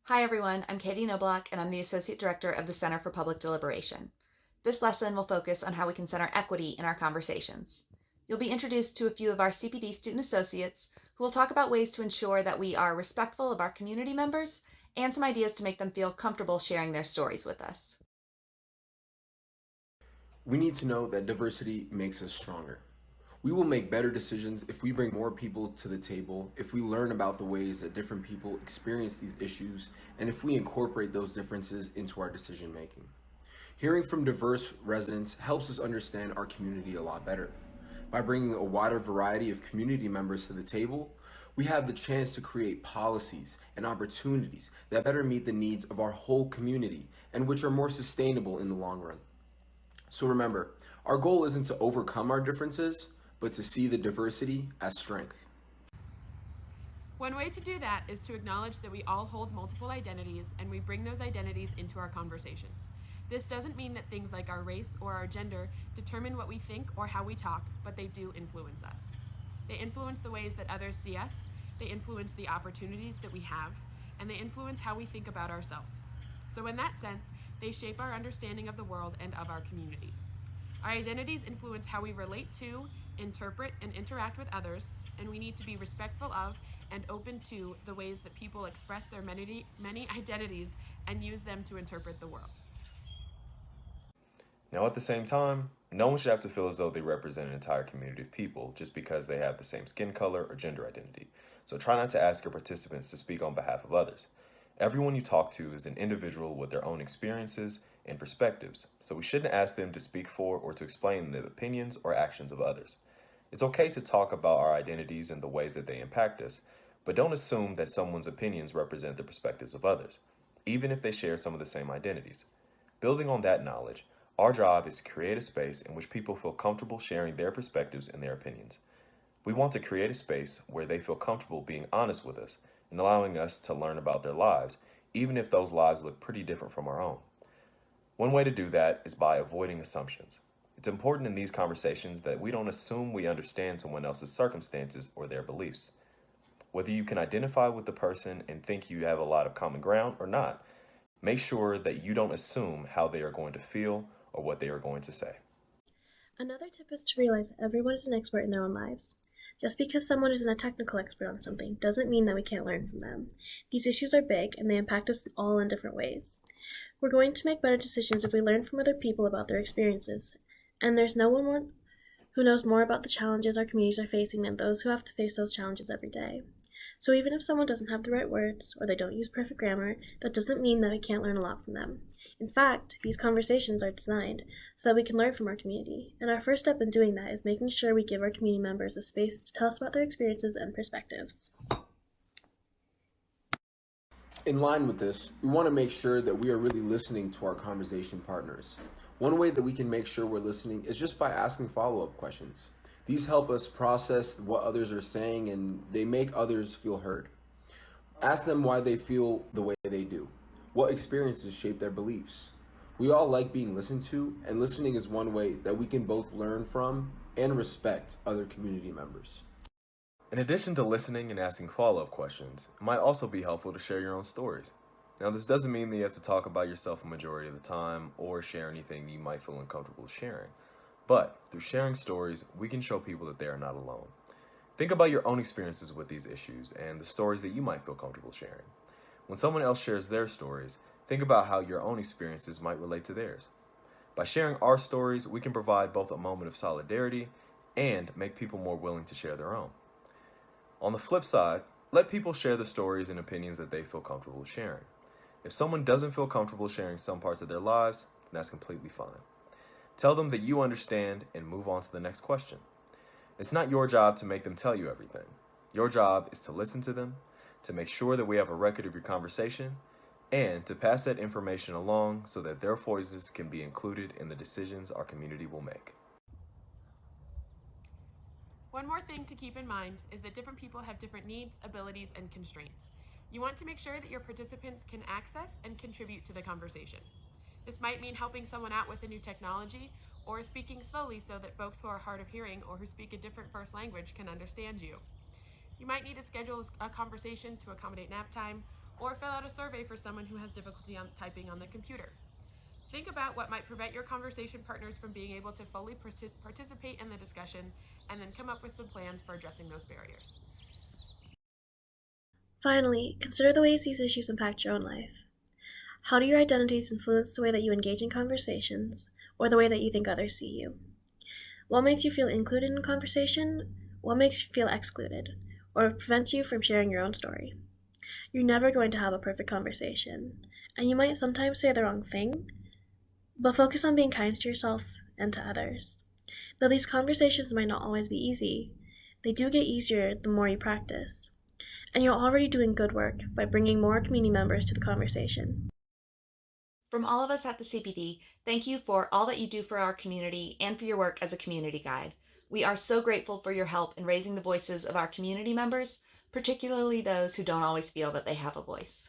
Hi everyone, I'm Katie Knobloch and I'm the Associate Director of the Center for Public Deliberation. This lesson will focus on how we can center equity in our conversations. You'll be introduced to a few of our CPD student associates who will talk about ways to ensure that we are respectful of our community members and some ideas to make them feel comfortable sharing their stories with us. We need to know that diversity makes us stronger. We will make better decisions if we bring more people to the table, if we learn about the ways that different people experience these issues, and if we incorporate those differences into our decision making. Hearing from diverse residents helps us understand our community a lot better. By bringing a wider variety of community members to the table, we have the chance to create policies and opportunities that better meet the needs of our whole community and which are more sustainable in the long run. So remember, our goal isn't to overcome our differences, but to see the diversity as strength. One way to do that is to acknowledge that we all hold multiple identities and we bring those identities into our conversations. This doesn't mean that things like our race or our gender determine what we think or how we talk, but they do influence us. They influence the ways that others see us, they influence the opportunities that we have, and they influence how we think about ourselves. So, in that sense, they shape our understanding of the world and of our community. Our identities influence how we relate to, interpret, and interact with others, and we need to be respectful of and open to the ways that people express their many identities and use them to interpret the world. Now, at the same time, no one should have to feel as though they represent an entire community of people just because they have the same skin color or gender identity. So try not to ask your participants to speak on behalf of others. Everyone you talk to is an individual with their own experiences and perspectives, so we shouldn't ask them to speak for or to explain the opinions or actions of others. It's okay to talk about our identities and the ways that they impact us, but don't assume that someone's opinions represent the perspectives of others, even if they share some of the same identities. Building on that knowledge, our job is to create a space in which people feel comfortable sharing their perspectives and their opinions. We want to create a space where they feel comfortable being honest with us and allowing us to learn about their lives, even if those lives look pretty different from our own. One way to do that is by avoiding assumptions. It's important in these conversations that we don't assume we understand someone else's circumstances or their beliefs. Whether you can identify with the person and think you have a lot of common ground or not, make sure that you don't assume how they are going to feel or what they are going to say. Another tip is to realize that everyone is an expert in their own lives. Just because someone isn't a technical expert on something doesn't mean that we can't learn from them. These issues are big and they impact us all in different ways. We're going to make better decisions if we learn from other people about their experiences, and there's no one more who knows more about the challenges our communities are facing than those who have to face those challenges every day. So even if someone doesn't have the right words or they don't use perfect grammar, that doesn't mean that we can't learn a lot from them. In fact, these conversations are designed so that we can learn from our community, and our first step in doing that is making sure we give our community members a space to tell us about their experiences and perspectives. In line with this, we want to make sure that we are really listening to our conversation partners. One way that we can make sure we're listening is just by asking follow-up questions. These help us process what others are saying and they make others feel heard. Ask them why they feel the way they do. What experiences shape their beliefs? We all like being listened to, and listening is one way that we can both learn from and respect other community members. In addition to listening and asking follow-up questions, it might also be helpful to share your own stories. Now, this doesn't mean that you have to talk about yourself a majority of the time or share anything you might feel uncomfortable sharing. But through sharing stories, we can show people that they are not alone. Think about your own experiences with these issues and the stories that you might feel comfortable sharing. When someone else shares their stories, think about how your own experiences might relate to theirs. By sharing our stories, we can provide both a moment of solidarity and make people more willing to share their own. On the flip side, let people share the stories and opinions that they feel comfortable sharing. If someone doesn't feel comfortable sharing some parts of their lives, then that's completely fine. Tell them that you understand and move on to the next question. It's not your job to make them tell you everything. Your job is to listen to them, to make sure that we have a record of your conversation, and to pass that information along so that their voices can be included in the decisions our community will make. One more thing to keep in mind is that different people have different needs, abilities, and constraints. You want to make sure that your participants can access and contribute to the conversation. This might mean helping someone out with a new technology or speaking slowly so that folks who are hard of hearing or who speak a different first language can understand you. You might need to schedule a conversation to accommodate nap time or fill out a survey for someone who has difficulty typing on the computer. Think about what might prevent your conversation partners from being able to fully participate in the discussion, and then come up with some plans for addressing those barriers. Finally, consider the ways these issues impact your own life. How do your identities influence the way that you engage in conversations, or the way that you think others see you? What makes you feel included in conversation? What makes you feel excluded, or prevents you from sharing your own story? You're never going to have a perfect conversation, and you might sometimes say the wrong thing, but focus on being kind to yourself and to others. Though these conversations might not always be easy, they do get easier the more you practice. And you're already doing good work by bringing more community members to the conversation. From all of us at the CPD, thank you for all that you do for our community and for your work as a community guide. We are so grateful for your help in raising the voices of our community members, particularly those who don't always feel that they have a voice.